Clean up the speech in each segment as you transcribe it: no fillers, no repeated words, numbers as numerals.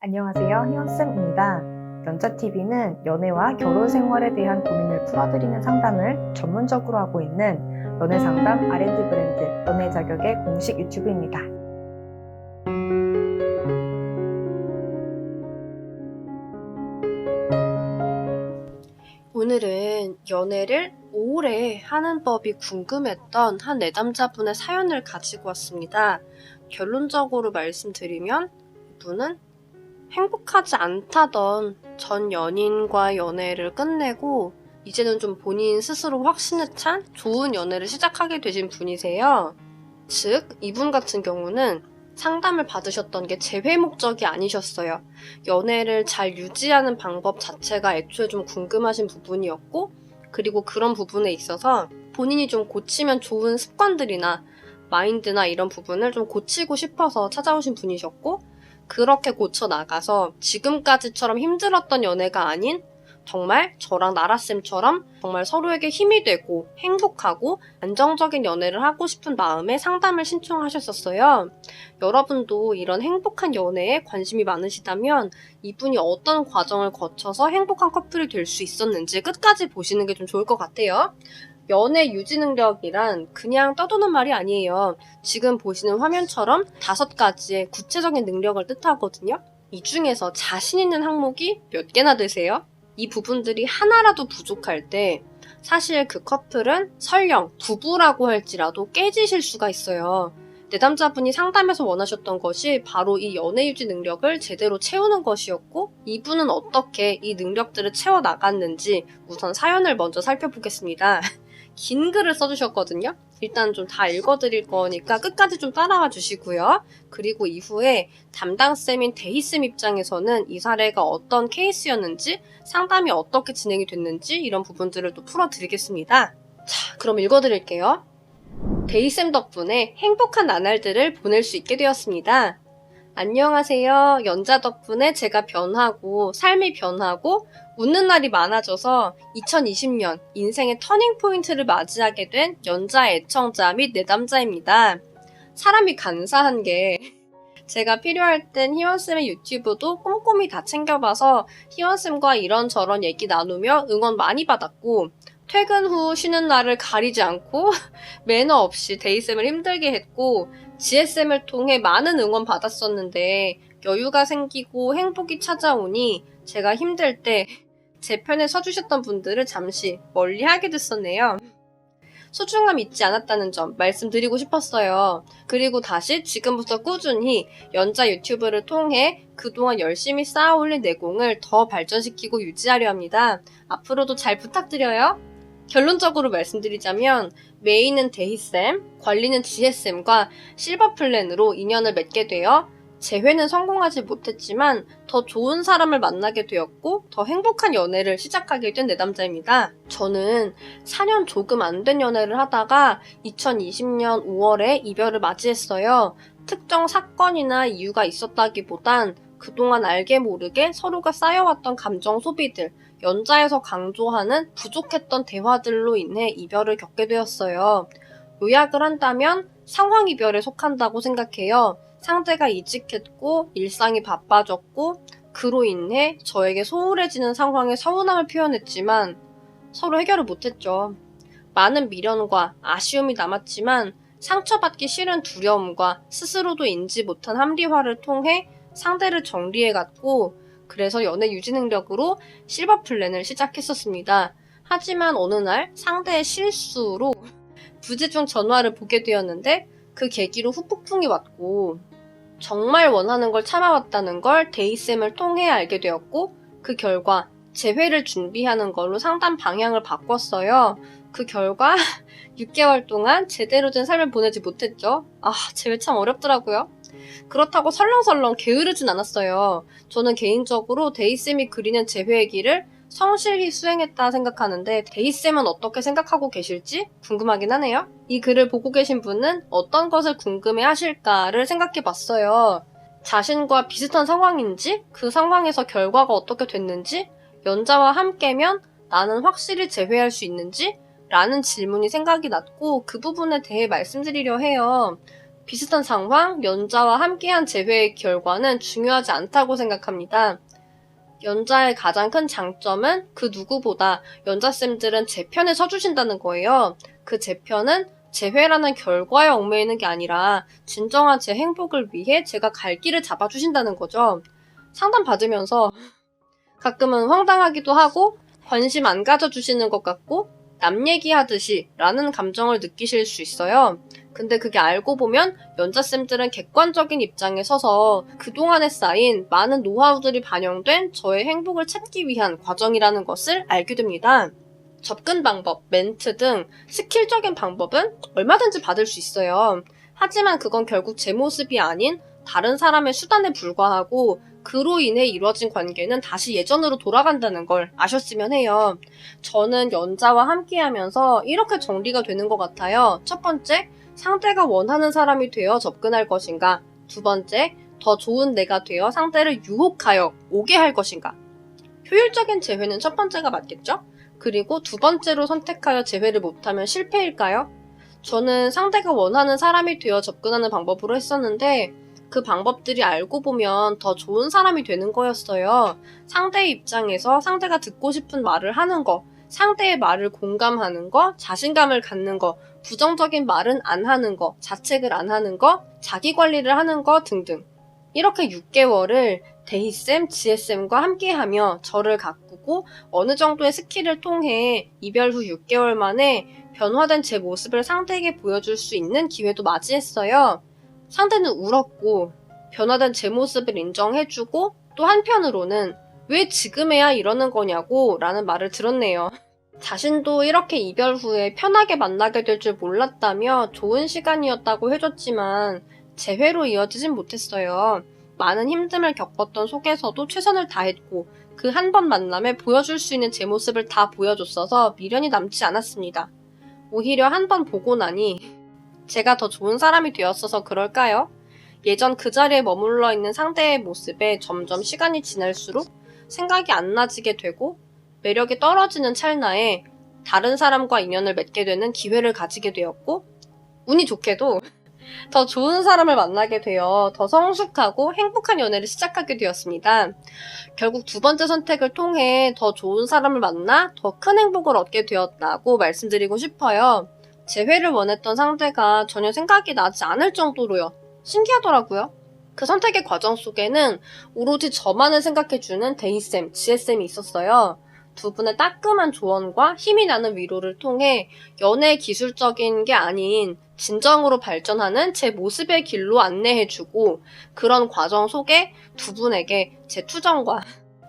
안녕하세요. 희원쌤입니다. 연자TV는 연애와 결혼 생활에 대한 고민을 풀어드리는 상담을 전문적으로 하고 있는 연애상담 R&D 브랜드 연애 자격의 공식 유튜브입니다. 오늘은 연애를 오래 하는 법이 궁금했던 한 내담자분의 사연을 가지고 왔습니다. 결론적으로 말씀드리면 이분은 행복하지 않다던 전 연인과 연애를 끝내고 이제는 좀 본인 스스로 확신에 찬 좋은 연애를 시작하게 되신 분이세요. 즉, 이분 같은 경우는 상담을 받으셨던 게 재회 목적이 아니셨어요. 연애를 잘 유지하는 방법 자체가 애초에 좀 궁금하신 부분이었고, 그리고 그런 부분에 있어서 본인이 좀 고치면 좋은 습관들이나 마인드나 이런 부분을 좀 고치고 싶어서 찾아오신 분이셨고, 그렇게 고쳐나가서 지금까지처럼 힘들었던 연애가 아닌 정말 저랑 나라쌤처럼 정말 서로에게 힘이 되고 행복하고 안정적인 연애를 하고 싶은 마음에 상담을 신청하셨었어요. 여러분도 이런 행복한 연애에 관심이 많으시다면 이분이 어떤 과정을 거쳐서 행복한 커플이 될 수 있었는지 끝까지 보시는 게 좀 좋을 것 같아요. 연애 유지 능력이란 그냥 떠도는 말이 아니에요. 지금 보시는 화면처럼 5가지의 구체적인 능력을 뜻하거든요. 이 중에서 자신 있는 항목이 몇 개나 되세요? 이 부분들이 하나라도 부족할 때 사실 그 커플은 설령 부부라고 할지라도 깨지실 수가 있어요. 내담자분이 상담에서 원하셨던 것이 바로 이 연애 유지 능력을 제대로 채우는 것이었고, 이분은 어떻게 이 능력들을 채워나갔는지 우선 사연을 먼저 살펴보겠습니다. 긴 글을 써주셨거든요. 일단 좀 다 읽어드릴 거니까 끝까지 좀 따라와 주시고요. 그리고 이후에 담당쌤인 데희쌤 입장에서는 이 사례가 어떤 케이스였는지, 상담이 어떻게 진행이 됐는지 이런 부분들을 또 풀어드리겠습니다. 자, 그럼 읽어드릴게요. 데희쌤 덕분에 행복한 나날들을 보낼 수 있게 되었습니다. 안녕하세요. 연자 덕분에 제가 변하고 삶이 변하고 웃는 날이 많아져서 2020년 인생의 터닝포인트를 맞이하게 된 연자 애청자 및 내담자입니다. 사람이 간사한 게 제가 필요할 땐 희원쌤의 유튜브도 꼼꼼히 다 챙겨봐서 희원쌤과 이런저런 얘기 나누며 응원 많이 받았고, 퇴근 후 쉬는 날을 가리지 않고 매너 없이 데이쌤을 힘들게 했고, 지혜쌤을 통해 많은 응원 받았었는데 여유가 생기고 행복이 찾아오니 제가 힘들 때 제 편에 서주셨던 분들을 잠시 멀리하게 됐었네요. 소중함 잊지 않았다는 점 말씀드리고 싶었어요. 그리고 다시 지금부터 꾸준히 연자 유튜브를 통해 그동안 열심히 쌓아올린 내공을 더 발전시키고 유지하려 합니다. 앞으로도 잘 부탁드려요. 결론적으로 말씀드리자면 메인은 데희쌤, 관리는 지혜쌤과 실버 플랜으로 인연을 맺게 되어 재회는 성공하지 못했지만 더 좋은 사람을 만나게 되었고 더 행복한 연애를 시작하게 된 내담자입니다. 저는 4년 조금 안 된 연애를 하다가 2020년 5월에 이별을 맞이했어요. 특정 사건이나 이유가 있었다기보단 그동안 알게 모르게 서로가 쌓여왔던 감정 소비들, 연자에서 강조하는 부족했던 대화들로 인해 이별을 겪게 되었어요. 요약을 한다면 상황 이별에 속한다고 생각해요. 상대가 이직했고 일상이 바빠졌고 그로 인해 저에게 소홀해지는 상황에 서운함을 표현했지만 서로 해결을 못했죠. 많은 미련과 아쉬움이 남았지만 상처받기 싫은 두려움과 스스로도 인지 못한 합리화를 통해 상대를 정리해갔고, 그래서 연애 유지 능력으로 실버 플랜을 시작했었습니다. 하지만 어느 날 상대의 실수로 부재중 전화를 보게 되었는데 그 계기로 후폭풍이 왔고, 정말 원하는 걸 참아왔다는 걸 데이쌤을 통해 알게 되었고, 그 결과 재회를 준비하는 걸로 상담 방향을 바꿨어요. 그 결과 6개월 동안 제대로 된 삶을 보내지 못했죠. 재회 참 어렵더라고요. 그렇다고 설렁설렁 게으르진 않았어요. 저는 개인적으로 데이쌤이 그리는 재회의 길을 성실히 수행했다 생각하는데 데이쌤은 어떻게 생각하고 계실지 궁금하긴 하네요. 이 글을 보고 계신 분은 어떤 것을 궁금해 하실까를 생각해 봤어요. 자신과 비슷한 상황인지, 그 상황에서 결과가 어떻게 됐는지, 연자와 함께면 나는 확실히 재회할 수 있는지? 라는 질문이 생각이 났고 그 부분에 대해 말씀드리려 해요. 비슷한 상황, 연자와 함께한 재회의 결과는 중요하지 않다고 생각합니다. 연자의 가장 큰 장점은 그 누구보다 연자쌤들은 제 편에 서주신다는 거예요. 그 제 편은 재회라는 결과에 얽매이는 게 아니라 진정한 제 행복을 위해 제가 갈 길을 잡아주신다는 거죠. 상담 받으면서 가끔은 황당하기도 하고 관심 안 가져주시는 것 같고 남 얘기하듯이 라는 감정을 느끼실 수 있어요. 근데 그게 알고 보면 연자쌤들은 객관적인 입장에 서서 그동안에 쌓인 많은 노하우들이 반영된 저의 행복을 찾기 위한 과정이라는 것을 알게 됩니다. 접근 방법, 멘트 등 스킬적인 방법은 얼마든지 받을 수 있어요. 하지만 그건 결국 제 모습이 아닌 다른 사람의 수단에 불과하고 그로 인해 이루어진 관계는 다시 예전으로 돌아간다는 걸 아셨으면 해요. 저는 연자와 함께하면서 이렇게 정리가 되는 것 같아요. 첫 번째, 상대가 원하는 사람이 되어 접근할 것인가? 두 번째, 더 좋은 내가 되어 상대를 유혹하여 오게 할 것인가? 효율적인 재회는 첫 번째가 맞겠죠? 그리고 두 번째로 선택하여 재회를 못하면 실패일까요? 저는 상대가 원하는 사람이 되어 접근하는 방법으로 했었는데 그 방법들이 알고 보면 더 좋은 사람이 되는 거였어요. 상대의 입장에서 상대가 듣고 싶은 말을 하는 거, 상대의 말을 공감하는 거, 자신감을 갖는 거, 부정적인 말은 안 하는 거, 자책을 안 하는 거, 자기 관리를 하는 거 등등. 이렇게 6개월을 데이쌤, 지혜쌤과 함께하며 저를 가꾸고 어느 정도의 스킬을 통해 이별 후 6개월 만에 변화된 제 모습을 상대에게 보여줄 수 있는 기회도 맞이했어요. 상대는 울었고 변화된 제 모습을 인정해주고 또 한편으로는 왜 지금에야 이러는 거냐고 라는 말을 들었네요. 자신도 이렇게 이별 후에 편하게 만나게 될 줄 몰랐다며 좋은 시간이었다고 해줬지만 재회로 이어지진 못했어요. 많은 힘듦을 겪었던 속에서도 최선을 다했고 그 한 번 만남에 보여줄 수 있는 제 모습을 다 보여줬어서 미련이 남지 않았습니다. 오히려 한 번 보고 나니 제가 더 좋은 사람이 되었어서 그럴까요? 예전 그 자리에 머물러 있는 상대의 모습에 점점 시간이 지날수록 생각이 안 나지게 되고 매력이 떨어지는 찰나에 다른 사람과 인연을 맺게 되는 기회를 가지게 되었고 운이 좋게도 더 좋은 사람을 만나게 되어 더 성숙하고 행복한 연애를 시작하게 되었습니다. 결국 두 번째 선택을 통해 더 좋은 사람을 만나 더 큰 행복을 얻게 되었다고 말씀드리고 싶어요. 재회를 원했던 상대가 전혀 생각이 나지 않을 정도로요. 신기하더라고요. 그 선택의 과정 속에는 오로지 저만을 생각해주는 데이쌤, 지혜쌤이 있었어요. 두 분의 따끔한 조언과 힘이 나는 위로를 통해 연애 기술적인 게 아닌 진정으로 발전하는 제 모습의 길로 안내해주고 그런 과정 속에 두 분에게 제 투정과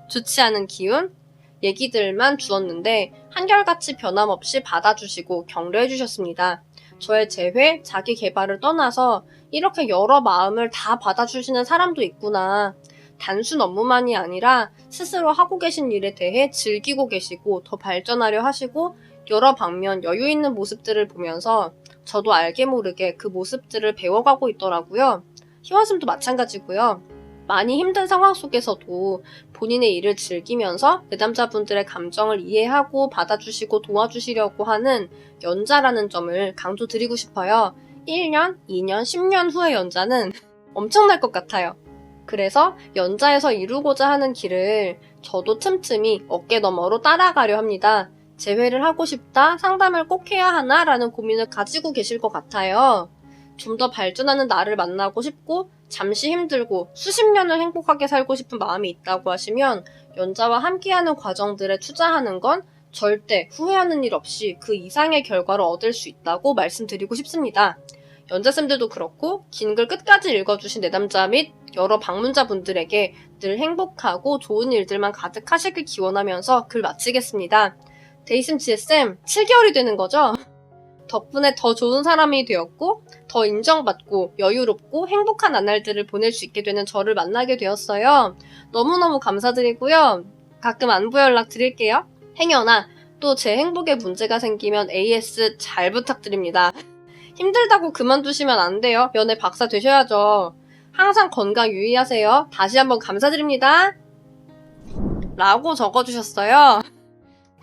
좋지 않은 기운, 얘기들만 주었는데 한결같이 변함없이 받아주시고 격려해주셨습니다. 저의 재회, 자기 개발을 떠나서 이렇게 여러 마음을 다 받아주시는 사람도 있구나. 단순 업무만이 아니라 스스로 하고 계신 일에 대해 즐기고 계시고 더 발전하려 하시고 여러 방면 여유 있는 모습들을 보면서 저도 알게 모르게 그 모습들을 배워가고 있더라고요. 희원쌤도 마찬가지고요. 많이 힘든 상황 속에서도 본인의 일을 즐기면서 내담자분들의 감정을 이해하고 받아주시고 도와주시려고 하는 연자라는 점을 강조드리고 싶어요. 1년, 2년, 10년 후의 연자는 엄청날 것 같아요. 그래서 연자에서 이루고자 하는 길을 저도 틈틈이 어깨너머로 따라가려 합니다. 재회를 하고 싶다, 상담을 꼭 해야 하나 라는 고민을 가지고 계실 것 같아요. 좀 더 발전하는 나를 만나고 싶고 잠시 힘들고 수십 년을 행복하게 살고 싶은 마음이 있다고 하시면 연자와 함께하는 과정들에 투자하는 건 절대 후회하는 일 없이 그 이상의 결과를 얻을 수 있다고 말씀드리고 싶습니다. 연자쌤들도 그렇고 긴 글 끝까지 읽어주신 내담자 및 여러 방문자분들에게 늘 행복하고 좋은 일들만 가득하시길 기원하면서 글 마치겠습니다. 데이쌤, 지혜쌤 7개월이 되는 거죠? 덕분에 더 좋은 사람이 되었고 더 인정받고 여유롭고 행복한 나날들을 보낼 수 있게 되는 저를 만나게 되었어요. 너무너무 감사드리고요. 가끔 안부 연락 드릴게요. 행여나 또 제 행복에 문제가 생기면 AS 잘 부탁드립니다. 힘들다고 그만두시면 안 돼요. 연애 박사 되셔야죠. 항상 건강 유의하세요. 다시 한번 감사드립니다. 라고 적어주셨어요.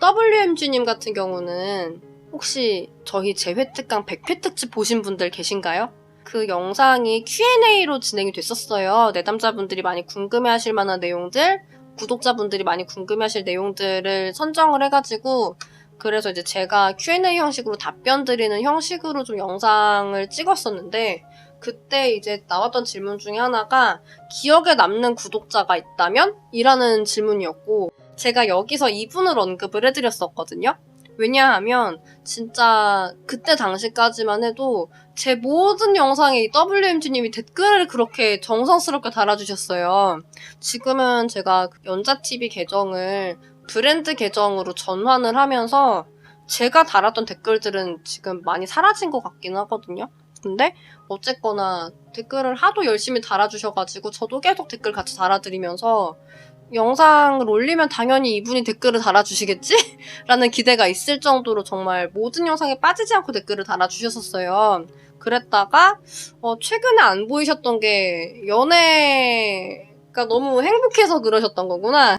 WMG님 같은 경우는 혹시 저희 재회 특강 100회 특집 보신 분들 계신가요? 그 영상이 Q&A로 진행이 됐었어요. 내담자분들이 많이 궁금해하실 만한 내용들, 구독자분들이 많이 궁금해하실 내용들을 선정을 해가지고 그래서 이제 제가 Q&A 형식으로 답변 드리는 형식으로 좀 영상을 찍었었는데 그때 이제 나왔던 질문 중에 하나가 기억에 남는 구독자가 있다면? 이라는 질문이었고 제가 여기서 이분을 언급을 해드렸었거든요. 왜냐하면 진짜 그때 당시까지만 해도 제 모든 영상에 이 WMG님이 댓글을 그렇게 정성스럽게 달아주셨어요. 지금은 제가 연자TV 계정을 브랜드 계정으로 전환을 하면서 제가 달았던 댓글들은 지금 많이 사라진 것 같긴 하거든요. 근데 어쨌거나 댓글을 하도 열심히 달아주셔가지고 저도 계속 댓글 같이 달아드리면서 영상을 올리면 당연히 이분이 댓글을 달아주시겠지? 라는 기대가 있을 정도로 정말 모든 영상에 빠지지 않고 댓글을 달아주셨었어요. 그랬다가 최근에 안 보이셨던 게 연애가 너무 행복해서 그러셨던 거구나.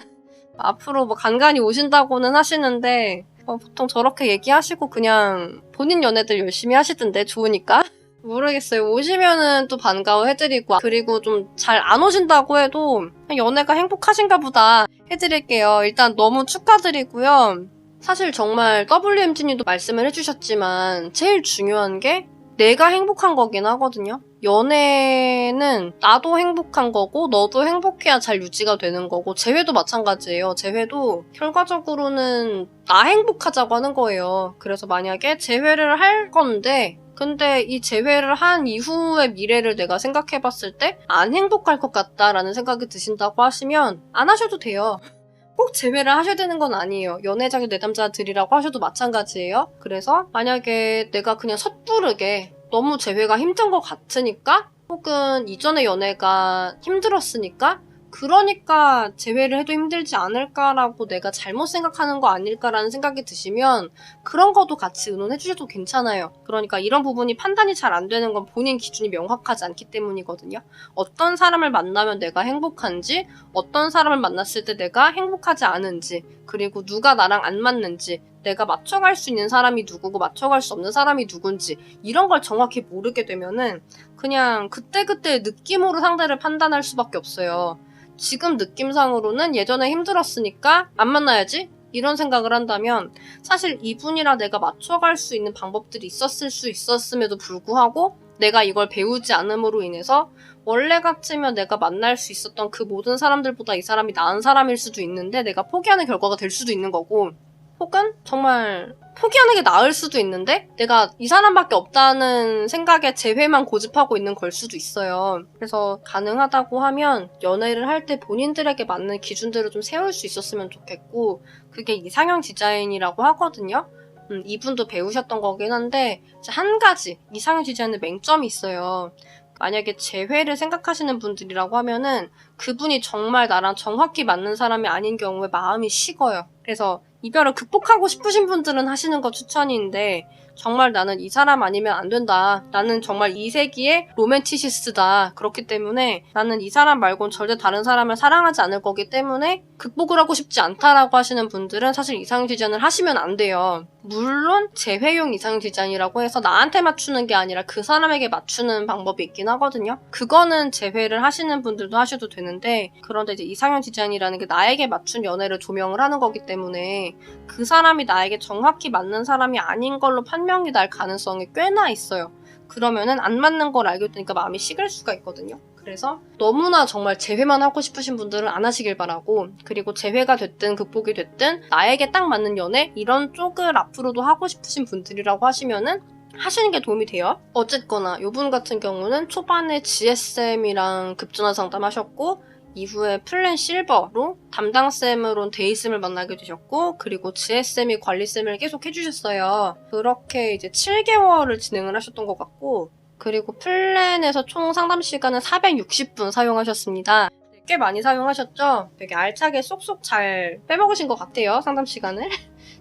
앞으로 뭐 간간히 오신다고는 하시는데 보통 저렇게 얘기하시고 그냥 본인 연애들 열심히 하시던데 좋으니까. 모르겠어요. 오시면은 또 반가워해드리고 그리고 좀 잘 안 오신다고 해도 연애가 행복하신가 보다 해드릴게요. 일단 너무 축하드리고요. 사실 정말 WMG님도 말씀을 해주셨지만 제일 중요한 게 내가 행복한 거긴 하거든요. 연애는 나도 행복한 거고 너도 행복해야 잘 유지가 되는 거고 재회도 마찬가지예요. 재회도 결과적으로는 나 행복하자고 하는 거예요. 그래서 만약에 재회를 할 건데 근데 이 재회를 한 이후의 미래를 내가 생각해봤을 때 안 행복할 것 같다라는 생각이 드신다고 하시면 안 하셔도 돼요. 꼭 재회를 하셔야 되는 건 아니에요. 연애자격 내담자들이라고 하셔도 마찬가지예요. 그래서 만약에 내가 그냥 섣부르게 너무 재회가 힘든 것 같으니까 혹은 이전의 연애가 힘들었으니까 그러니까 재회를 해도 힘들지 않을까라고 내가 잘못 생각하는 거 아닐까라는 생각이 드시면 그런 것도 같이 의논해 주셔도 괜찮아요. 그러니까 이런 부분이 판단이 잘 안 되는 건 본인 기준이 명확하지 않기 때문이거든요. 어떤 사람을 만나면 내가 행복한지, 어떤 사람을 만났을 때 내가 행복하지 않은지, 그리고 누가 나랑 안 맞는지, 내가 맞춰갈 수 있는 사람이 누구고 맞춰갈 수 없는 사람이 누군지 이런 걸 정확히 모르게 되면은 그냥 그때그때 느낌으로 상대를 판단할 수밖에 없어요. 지금 느낌상으로는 예전에 힘들었으니까 안 만나야지? 이런 생각을 한다면 사실 이분이랑 내가 맞춰갈 수 있는 방법들이 있었을 수 있었음에도 불구하고 내가 이걸 배우지 않음으로 인해서 원래 같으면 내가 만날 수 있었던 그 모든 사람들보다 이 사람이 나은 사람일 수도 있는데 내가 포기하는 결과가 될 수도 있는 거고 혹은 정말 포기하는 게 나을 수도 있는데 내가 이 사람밖에 없다는 생각에 재회만 고집하고 있는 걸 수도 있어요. 그래서 가능하다고 하면 연애를 할 때 본인들에게 맞는 기준들을 좀 세울 수 있었으면 좋겠고 그게 이상형 디자인이라고 하거든요. 이분도 배우셨던 거긴 한데 한 가지 이상형 디자인의 맹점이 있어요. 만약에 재회를 생각하시는 분들이라고 하면은 그분이 정말 나랑 정확히 맞는 사람이 아닌 경우에 마음이 식어요. 그래서 이별을 극복하고 싶으신 분들은 하시는 거 추천인데 정말 나는 이 사람 아니면 안 된다. 나는 정말 이 세기의 로맨티시스트다. 그렇기 때문에 나는 이 사람 말고는 절대 다른 사람을 사랑하지 않을 거기 때문에 극복을 하고 싶지 않다라고 하시는 분들은 사실 이상형 디자인을 하시면 안 돼요. 물론 재회용 이상형 디자인이라고 해서 나한테 맞추는 게 아니라 그 사람에게 맞추는 방법이 있긴 하거든요. 그거는 재회를 하시는 분들도 하셔도 되는데 그런데 이제 이상형 디자인이라는 게 나에게 맞춘 연애를 조명을 하는 거기 때문에 그 사람이 나에게 정확히 맞는 사람이 아닌 걸로 판명이 날 가능성이 꽤나 있어요. 그러면은 안 맞는 걸 알게 되니까 마음이 식을 수가 있거든요. 그래서 너무나 정말 재회만 하고 싶으신 분들은 안 하시길 바라고 그리고 재회가 됐든 극복이 됐든 나에게 딱 맞는 연애 이런 쪽을 앞으로도 하고 싶으신 분들이라고 하시면은 하시는 게 도움이 돼요. 어쨌거나 이분 같은 경우는 초반에 GSM이랑 급전화 상담하셨고 이후에 플랜 실버로 담당쌤으론 데이쌤을 만나게 되셨고 그리고 GSM이 관리쌤을 계속 해주셨어요. 그렇게 이제 7개월을 진행을 하셨던 것 같고 그리고 플랜에서 총 상담 시간은 460분 사용하셨습니다. 꽤 많이 사용하셨죠? 되게 알차게 쏙쏙 잘 빼먹으신 것 같아요, 상담 시간을.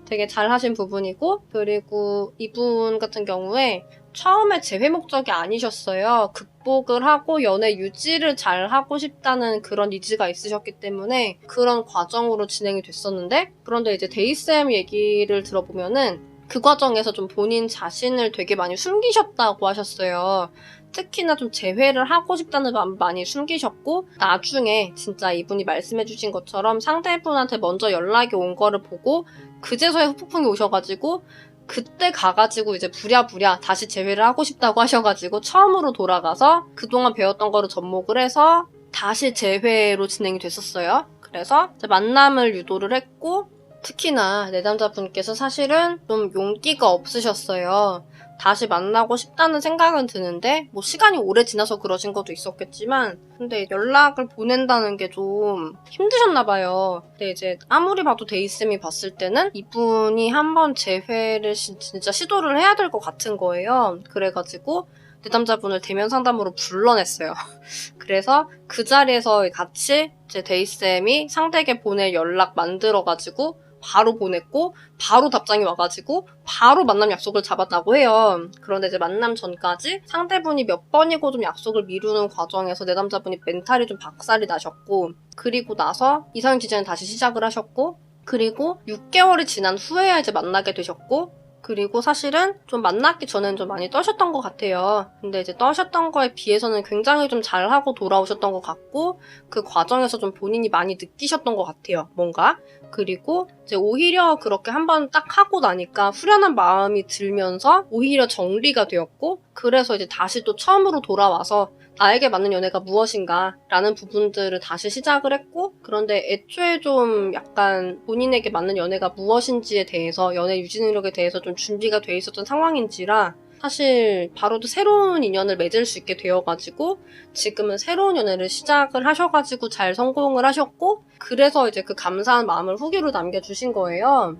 되게 잘 하신 부분이고 그리고 이분 같은 경우에 처음에 재회 목적이 아니셨어요. 극복을 하고 연애 유지를 잘 하고 싶다는 그런 니즈가 있으셨기 때문에 그런 과정으로 진행이 됐었는데 그런데 이제 데이쌤 얘기를 들어보면은 그 과정에서 좀 본인 자신을 되게 많이 숨기셨다고 하셨어요. 특히나 좀 재회를 하고 싶다는 마음 많이 숨기셨고, 나중에 진짜 이분이 말씀해주신 것처럼 상대분한테 먼저 연락이 온 거를 보고 그제서야 후폭풍이 오셔가지고 그때 가가지고 이제 부랴부랴 다시 재회를 하고 싶다고 하셔가지고 처음으로 돌아가서 그동안 배웠던 거를 접목을 해서 다시 재회로 진행이 됐었어요. 그래서 이제 만남을 유도를 했고, 특히나 내담자분께서 사실은 좀 용기가 없으셨어요. 다시 만나고 싶다는 생각은 드는데 뭐 시간이 오래 지나서 그러신 것도 있었겠지만, 근데 연락을 보낸다는 게 좀 힘드셨나 봐요. 근데 이제 아무리 봐도 데이쌤이 봤을 때는 이분이 한번 재회를 진짜 시도를 해야 될 것 같은 거예요. 그래가지고 내담자분을 대면 상담으로 불러냈어요. 그래서 그 자리에서 같이 이제 데이쌤이 상대에게 보낼 연락 만들어가지고 바로 보냈고, 바로 답장이 와가지고 바로 만남 약속을 잡았다고 해요. 그런데 이제 만남 전까지 상대분이 몇 번이고 좀 약속을 미루는 과정에서 내담자분이 멘탈이 좀 박살이 나셨고, 그리고 나서 이상 기자는 다시 시작을 하셨고, 그리고 6개월이 지난 후에야 이제 만나게 되셨고, 그리고 사실은 좀 만났기 전에는 좀 많이 떠셨던 것 같아요. 근데 이제 떠셨던 거에 비해서는 굉장히 좀 잘하고 돌아오셨던 것 같고, 그 과정에서 좀 본인이 많이 느끼셨던 것 같아요, 뭔가. 그리고 이제 오히려 그렇게 한번 딱 하고 나니까 후련한 마음이 들면서 오히려 정리가 되었고, 그래서 이제 다시 또 처음으로 돌아와서 나에게 맞는 연애가 무엇인가 라는 부분들을 다시 시작을 했고, 그런데 애초에 좀 약간 본인에게 맞는 연애가 무엇인지에 대해서, 연애 유지 능력에 대해서 좀 준비가 돼 있었던 상황인지라 사실 바로도 새로운 인연을 맺을 수 있게 되어가지고 지금은 새로운 연애를 시작을 하셔가지고 잘 성공을 하셨고, 그래서 이제 그 감사한 마음을 후기로 남겨주신 거예요.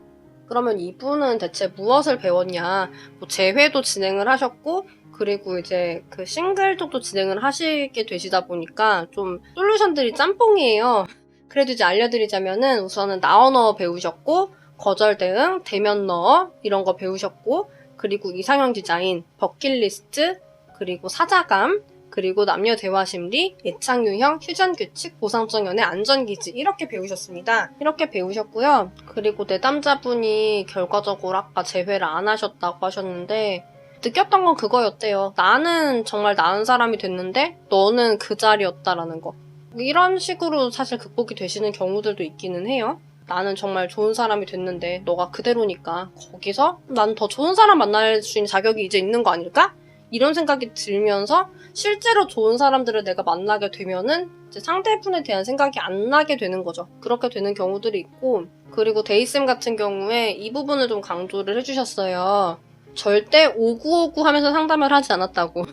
그러면 이분은 대체 무엇을 배웠냐, 뭐 재회도 진행을 하셨고, 그리고 이제 그 싱글 쪽도 진행을 하시게 되시다 보니까 좀 솔루션들이 짬뽕이에요. 그래도 이제 알려드리자면은 우선은 나언어 배우셨고, 거절 대응, 대면 너어 이런 거 배우셨고, 그리고 이상형 디자인, 버킷리스트, 그리고 사자감, 그리고 남녀 대화 심리, 애착 유형, 휴전 규칙, 보상적 연애, 안전기지 이렇게 배우셨습니다. 이렇게 배우셨고요. 그리고 내담자분이 결과적으로 아까 재회를 안 하셨다고 하셨는데, 느꼈던 건 그거였대요. 나는 정말 나은 사람이 됐는데 너는 그 자리였다라는 거. 이런 식으로 사실 극복이 되시는 경우들도 있기는 해요. 나는 정말 좋은 사람이 됐는데 너가 그대로니까 거기서 난 더 좋은 사람 만날 수 있는 자격이 이제 있는 거 아닐까? 이런 생각이 들면서 실제로 좋은 사람들을 내가 만나게 되면은 이제 상대분에 대한 생각이 안 나게 되는 거죠. 그렇게 되는 경우들이 있고, 그리고 데이쌤 같은 경우에 이 부분을 좀 강조를 해주셨어요. 절대 오구오구 하면서 상담을 하지 않았다고.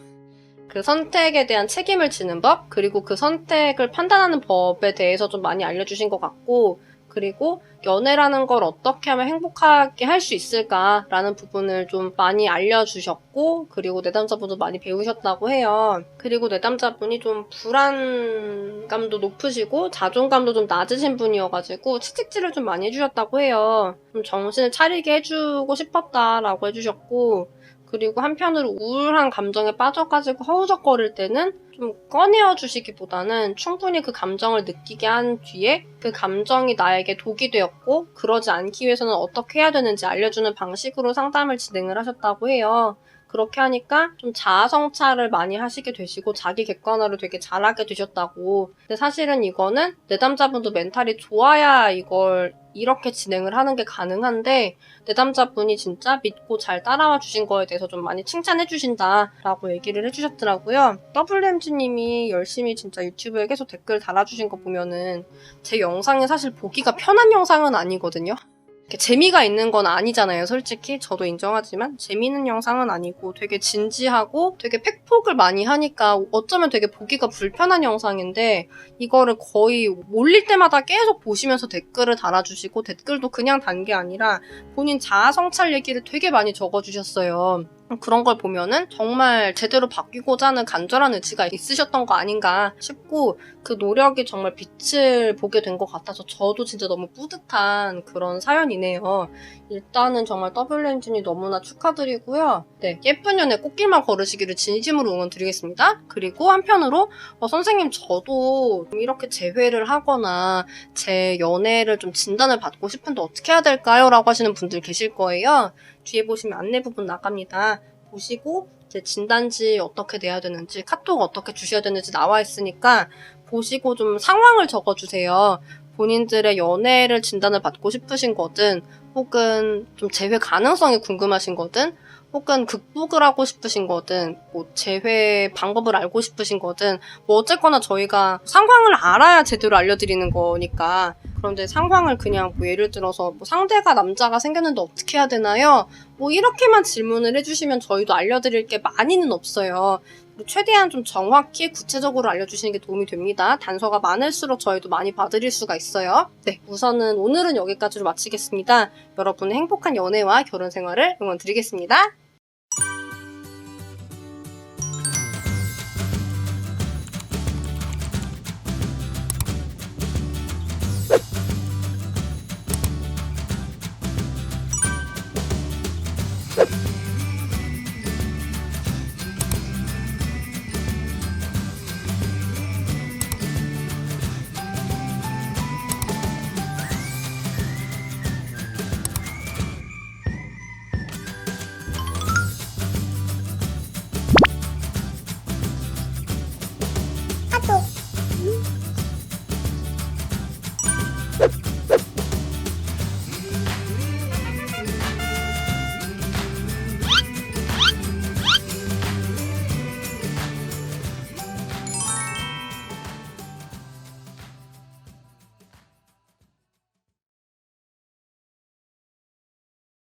그 선택에 대한 책임을 지는 법, 그리고 그 선택을 판단하는 법에 대해서 좀 많이 알려주신 것 같고, 그리고 연애라는 걸 어떻게 하면 행복하게 할 수 있을까라는 부분을 좀 많이 알려주셨고, 그리고 내담자분도 많이 배우셨다고 해요. 그리고 내담자분이 좀 불안감도 높으시고 자존감도 좀 낮으신 분이어가지고 채찍질을 좀 많이 해주셨다고 해요. 좀 정신을 차리게 해주고 싶었다라고 해주셨고, 그리고 한편으로 우울한 감정에 빠져가지고 허우적거릴 때는 좀 꺼내어 주시기보다는 충분히 그 감정을 느끼게 한 뒤에 그 감정이 나에게 독이 되었고 그러지 않기 위해서는 어떻게 해야 되는지 알려주는 방식으로 상담을 진행을 하셨다고 해요. 그렇게 하니까 좀 자아 성찰을 많이 하시게 되시고 자기 객관화를 되게 잘하게 되셨다고. 근데 사실은 이거는 내담자분도 멘탈이 좋아야 이걸 이렇게 진행을 하는 게 가능한데, 내담자분이 진짜 믿고 잘 따라와 주신 거에 대해서 좀 많이 칭찬해 주신다라고 얘기를 해주셨더라고요. WMG님이 열심히 진짜 유튜브에 계속 댓글 달아주신 거 보면은 제 영상이 사실 보기가 편한 영상은 아니거든요. 재미가 있는 건 아니잖아요, 솔직히. 저도 인정하지만 재미있는 영상은 아니고 되게 진지하고 되게 팩폭을 많이 하니까 어쩌면 되게 보기가 불편한 영상인데, 이거를 거의 올릴 때마다 계속 보시면서 댓글을 달아주시고, 댓글도 그냥 단 게 아니라 본인 자아 성찰 얘기를 되게 많이 적어주셨어요. 그런 걸 보면은 정말 제대로 바뀌고자 하는 간절한 의지가 있으셨던 거 아닌가 싶고, 그 노력이 정말 빛을 보게 된 것 같아서 저도 진짜 너무 뿌듯한 그런 사연이네요. 일단은 정말 WMG님 너무나 축하드리고요. 네, 예쁜 연애 꽃길만 걸으시기를 진심으로 응원드리겠습니다. 그리고 한편으로 선생님, 저도 이렇게 재회를 하거나 제 연애를 좀 진단을 받고 싶은데 어떻게 해야 될까요? 라고 하시는 분들 계실 거예요. 뒤에 보시면 안내 부분 나갑니다. 보시고 이제 진단지 어떻게 내야 되는지, 카톡 어떻게 주셔야 되는지 나와 있으니까 보시고 좀 상황을 적어주세요. 본인들의 연애를 진단을 받고 싶으신 거든, 혹은 좀 재회 가능성이 궁금하신 거든, 혹은 극복을 하고 싶으신 거든, 뭐 재회 방법을 알고 싶으신 거든, 뭐 어쨌거나 저희가 상황을 알아야 제대로 알려드리는 거니까. 그런데 상황을 그냥 뭐 예를 들어서 뭐 상대가 남자가 생겼는데 어떻게 해야 되나요? 뭐 이렇게만 질문을 해주시면 저희도 알려드릴 게 많이는 없어요. 최대한 좀 정확히 구체적으로 알려주시는 게 도움이 됩니다. 단서가 많을수록 저희도 많이 봐드릴 수가 있어요. 네, 우선은 오늘은 여기까지로 마치겠습니다. 여러분의 행복한 연애와 결혼 생활을 응원드리겠습니다.